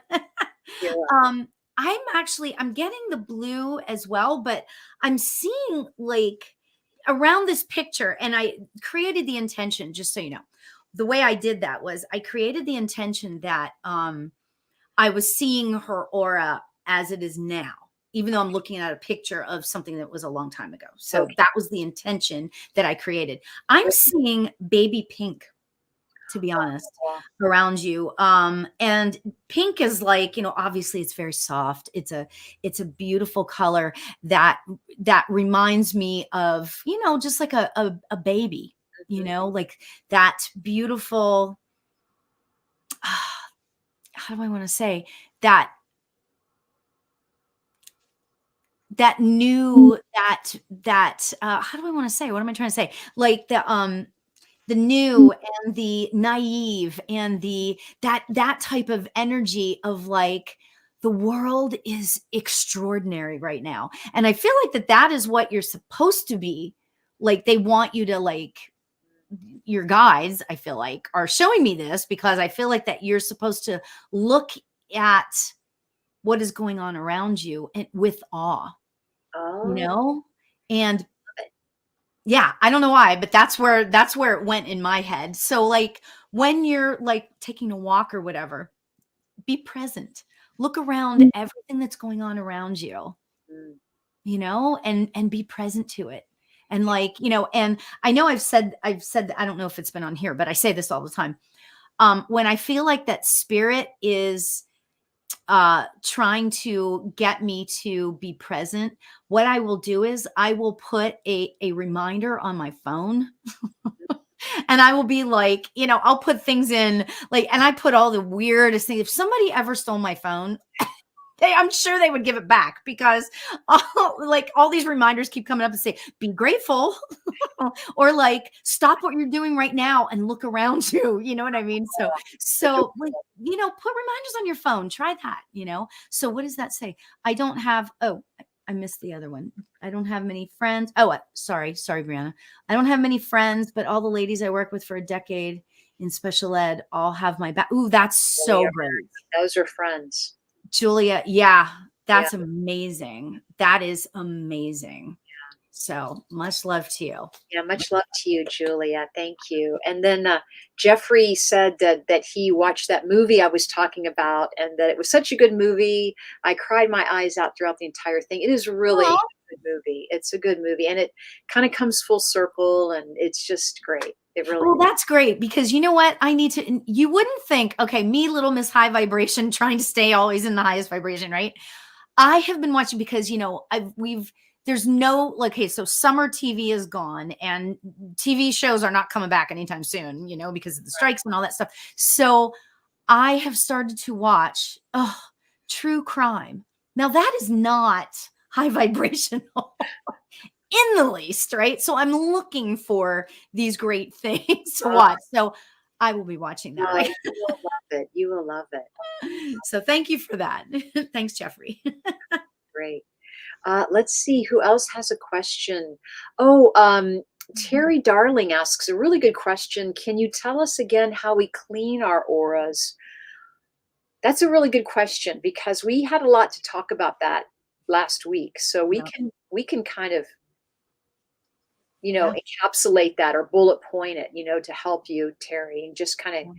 I'm getting the blue as well, but I'm seeing like around this picture, and I created the intention, just so you know, the way I did that was I created the intention that I was seeing her aura as it is now, even though I'm looking at a picture of something that was a long time ago. So Okay. that was the intention that I created. I'm seeing baby pink, to be honest, around you. And pink is like, you know, obviously it's very soft. It's a beautiful color that reminds me of, you know, just like a baby, you know, like that beautiful, how do I want to say that new, how do I want to say, what am I trying to say? Like the new and the naive and that type of energy of like, the world is extraordinary right now. And I feel like that is what you're supposed to be. Like they want you to, like, your guides, I feel like, are showing me this because I feel like that you're supposed to look at what is going on around you and with awe, you know? And yeah, I don't know why, but that's where it went in my head. So like when you're like taking a walk or whatever, be present. Look around everything that's going on around you, you know, and be present to it. And like, you know, and I know I've said, I don't know if it's been on here, but I say this all the time. When I feel like that spirit is trying to get me to be present, what I will do is I will put a reminder on my phone. And I will be like, you know, I'll put things in like, and I put all the weirdest things. If somebody ever stole my phone, I'm sure they would give it back because like all these reminders keep coming up and say, be grateful or like, stop what you're doing right now and look around you. You know what I mean? So like, you know, put reminders on your phone, try that, you know? So what does that say? I don't have, I missed the other one. I don't have many friends. Sorry, Brianna. I don't have many friends, but all the ladies I work with for a decade in special ed all have my back. Ooh, that's so great. Those are friends. Julia, yeah, that's amazing. That is amazing. Yeah. So much love to you. Yeah, much love to you, Julia. Thank you. And then Jeffrey said that he watched that movie I was talking about and that it was such a good movie. I cried my eyes out throughout the entire thing. It is really a good movie. It's a good movie. And it kind of comes full circle and it's just great. It really is. That's great because you know what? You wouldn't think, okay, me, little Miss High Vibration, trying to stay always in the highest vibration, right? I have been watching because, you know, there's no, like, okay, so summer TV is gone and TV shows are not coming back anytime soon, you know, because of the strikes and all that stuff. So I have started to watch true crime. Now that is not high vibrational. In the least, right? So I'm looking for these great things to watch. So I will be watching that. You will love it. You will love it. So thank you for that. Thanks, Jeffrey. Great. Let's see who else has a question. Terry Darling asks a really good question. Can you tell us again how we clean our auras? That's a really good question because we had a lot to talk about that last week. So we can kind of, you know, encapsulate that or bullet point it, you know, to help you, Terry, and just kind of.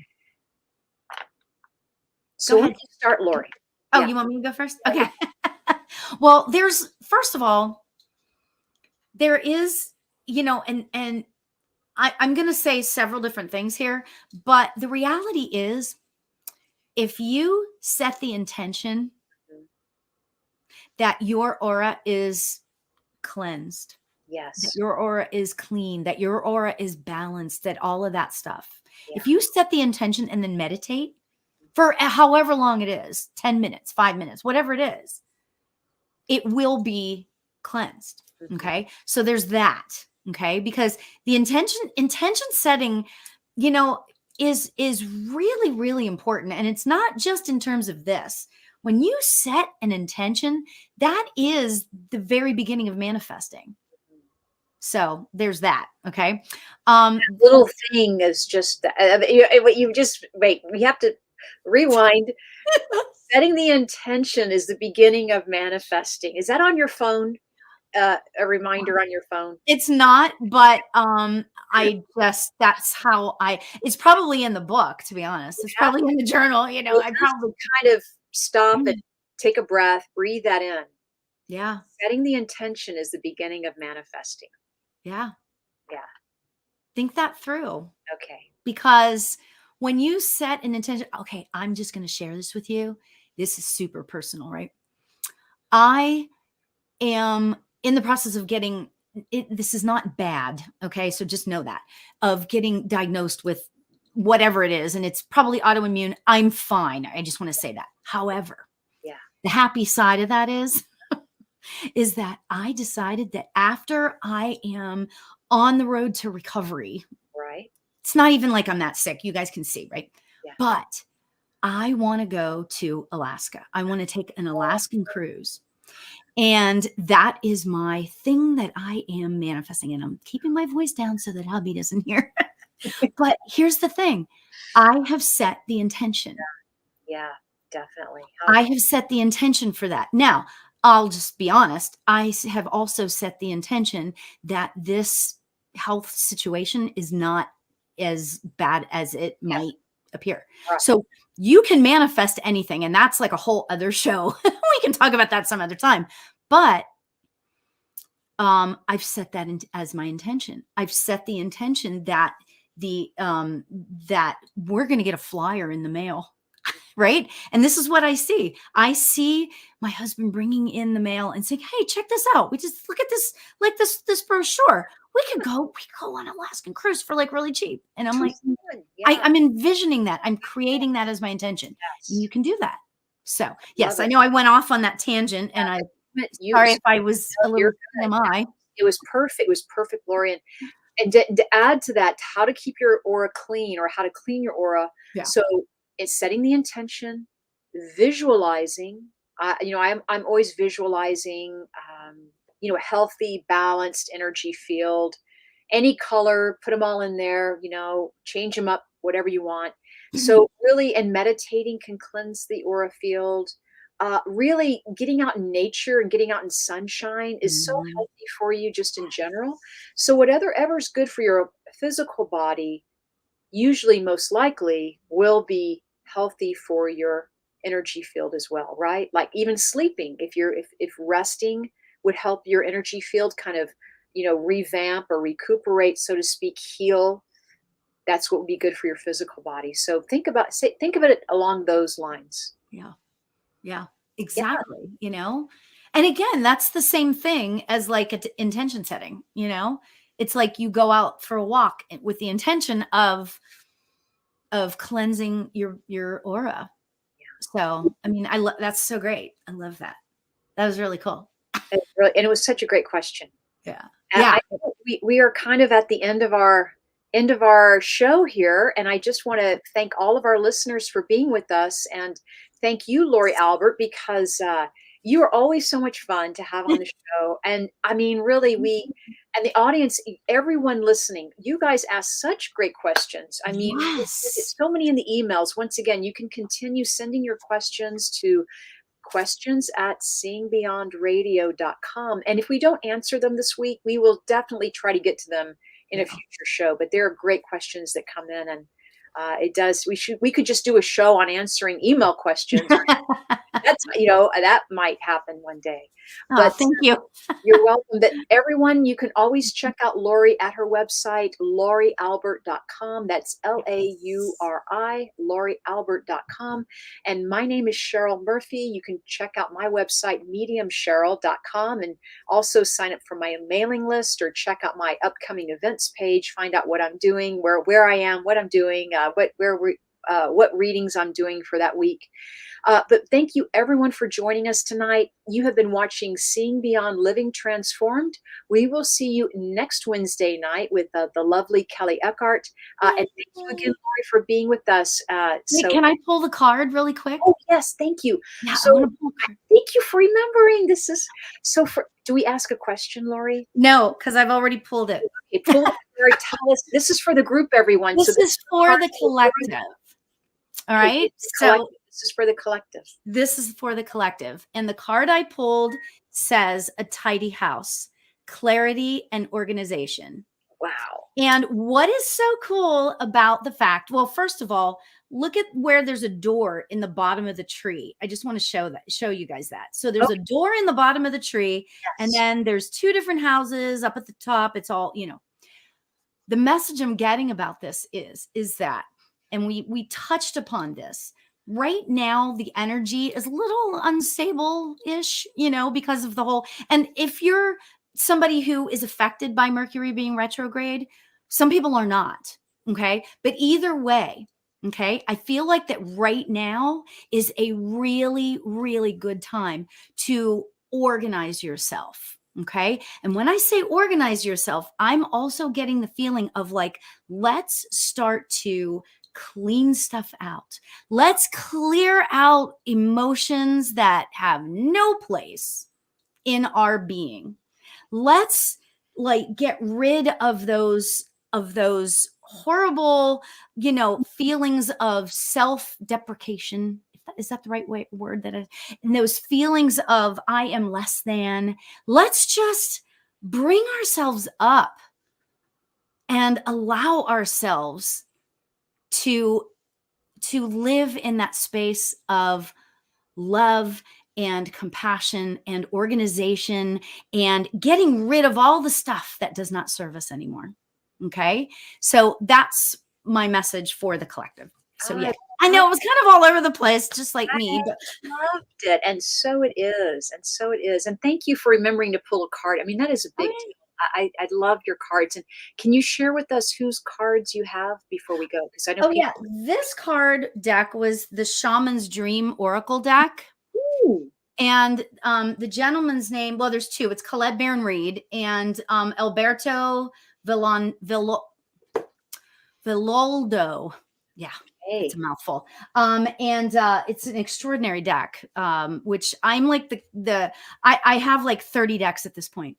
So why don't you start, Lori? Oh, you want me to go first? Okay. Well, first of all, there is, you know, and I'm going to say several different things here, but the reality is if you set the intention that your aura is cleansed, yes, that your aura is clean, that your aura is balanced, that all of that stuff. Yeah. If you set the intention and then meditate for however long it is, 10 minutes, 5 minutes, whatever it is, it will be cleansed. Okay. So there's that. Okay. Because the intention setting, you know, is really, really important. And it's not just in terms of this. When you set an intention, that is the very beginning of manifesting. So there's that. Okay. That little thing is just, you just wait, we have to rewind. Setting the intention is the beginning of manifesting. Is that on your phone? a reminder on your phone? It's not, but that's how it's probably in the book, to be honest. It's probably in the journal, you know. Well, I just probably kind of stop and take a breath, breathe that in. Yeah. Setting the intention is the beginning of manifesting. Yeah. Yeah. Think that through. Okay. Because when you set an intention, okay, I'm just going to share this with you. This is super personal, right? I am in the process of getting it. This is not bad. Okay. So just know that, of getting diagnosed with whatever it is. And it's probably autoimmune. I'm fine. I just want to say that. However, the happy side of that is that I decided that after I am on the road to recovery, right? It's not even like I'm that sick. You guys can see, right? Yeah. But I want to go to Alaska. I want to take an Alaskan cruise. And that is my thing that I am manifesting. And I'm keeping my voice down so that hubby doesn't hear. But here's the thing. I have set the intention. Yeah, definitely. I have set the intention for that. Now, I'll just be honest. I have also set the intention that this health situation is not as bad as it might appear. Right. So you can manifest anything. And that's like a whole other show. We can talk about that some other time. But I've set that as my intention. I've set the intention that that we're going to get a flyer in the mail. Right. And this is what I see. I see my husband bringing in the mail and saying, hey, check this out. We just look at this, like this brochure. We could go on an Alaskan cruise for like really cheap. And I'm like, I'm envisioning that. I'm creating that as my intention. Yes. And you can do that. So yes, I know I went off on that tangent and sorry if I was a little TMI. It was perfect. It was perfect, Lori. And to add to that, how to keep your aura clean, or how to clean your aura. Yeah. So it's setting the intention, visualizing. I'm always visualizing, a healthy, balanced energy field. Any color, put them all in there. Change them up, whatever you want. So really, and meditating can cleanse the aura field. Really getting out in nature and getting out in sunshine is so healthy for you just in general. So whatever's good for your physical body, usually most likely will be healthy for your energy field as well, right? Like even sleeping, if resting would help your energy field kind of, revamp or recuperate, so to speak, heal. That's what would be good for your physical body. So think of it along those lines. Yeah, exactly. And again, that's the same thing as like an intention setting, it's like you go out for a walk with the intention of cleansing your aura. So, I mean, that's so great. I love that. That was really cool. And it was such a great question. Yeah. I we are kind of at the end of our show here. And I just want to thank all of our listeners for being with us. And thank you, Lori Albert, because you are always so much fun to have on the show. And I mean, really, and the audience, everyone listening, you guys ask such great questions. I mean, it's so many in the emails. Once again, you can continue sending your questions to questions@seeingbeyondradio.com. And if we don't answer them this week, we will definitely try to get to them in a future show. But there are great questions that come in, and we could just do a show on answering email questions. That's, that might happen one day. But thank you. You're welcome. But everyone, you can always check out Lori at her website, lorialbert.com. That's LAURI, lorialbert.com. And my name is Cheryl Murphy. You can check out my website, mediumcheryl.com, and also sign up for my mailing list or check out my upcoming events page, find out what I'm doing, where I am, what I'm doing, what readings I'm doing for that week. But thank you everyone for joining us tonight. You have been watching Seeing Beyond Living Transformed. We will see you next Wednesday night with the lovely Kelley Eckhart. And thank you again, Lori, for being with us. Wait, can I pull the card really quick? Oh, yes. Thank you. Yeah, so thank you for remembering. Do we ask a question, Lori? No, because I've already pulled it. Okay, pull it. Lori, tell us. This is for the group, everyone. This is for the collective. All right. So this is for the collective. This is for the collective. And the card I pulled says a tidy house, clarity, and organization. Wow. And what is so cool about the fact, well, first of all, look at where there's a door in the bottom of the tree. I just want to show you guys that. So there's a door in the bottom of the tree, and then there's 2 different houses up at the top. It's all, the message I'm getting about this is that, and we touched upon this. Right now, the energy is a little unstable-ish, because of the whole, and if you're somebody who is affected by Mercury being retrograde, some people are not. Okay. But either way, okay, I feel like that right now is a really, really good time to organize yourself. Okay. And when I say organize yourself, I'm also getting the feeling of like, let's start to clean stuff out. Let's clear out emotions that have no place in our being. Let's get rid of those horrible, feelings of self-deprecation. Is that the right word? And those feelings of I am less than. Let's just bring ourselves up and allow ourselves to live in that space of love and compassion and organization and getting rid of all the stuff that does not serve us anymore. Okay. So that's my message for the collective. So yeah, I know it was kind of all over the place, just like me, but loved it. And so it is. And so it is. And thank you for remembering to pull a card. I mean, that is a big deal. I love your cards. And can you share with us whose cards you have before we go? Because I know this card deck was the Shaman's Dream Oracle deck. Ooh. And the gentleman's name, well, there's 2. It's Colette Baron Reed and Alberto Villoldo. Yeah, it's a mouthful. And it's an extraordinary deck, which I'm like I have like 30 decks at this point.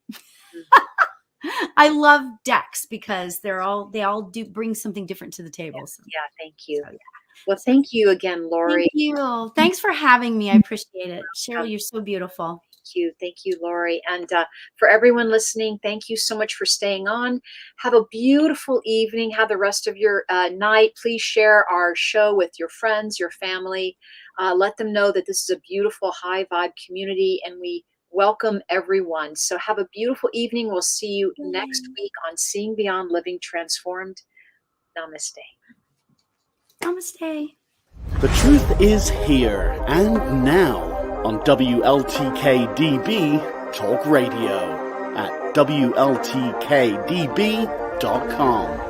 I love decks because they all do bring something different to the table. So. Yeah, thank you. So, yeah. Well, thank you again, Lori. Thank you. Thanks for having me. I appreciate it. Cheryl, you're so beautiful. Thank you, Lori. And for everyone listening, thank you so much for staying on. Have a beautiful evening. Have the rest of your night. Please share our show with your friends, your family. Let them know that this is a beautiful high vibe community and we welcome everyone. So have a beautiful evening. We'll see you next week on Seeing Beyond Living Transformed. Namaste. Namaste. The truth is here and now on WLTK-DB Talk Radio at WLTK-DB.com.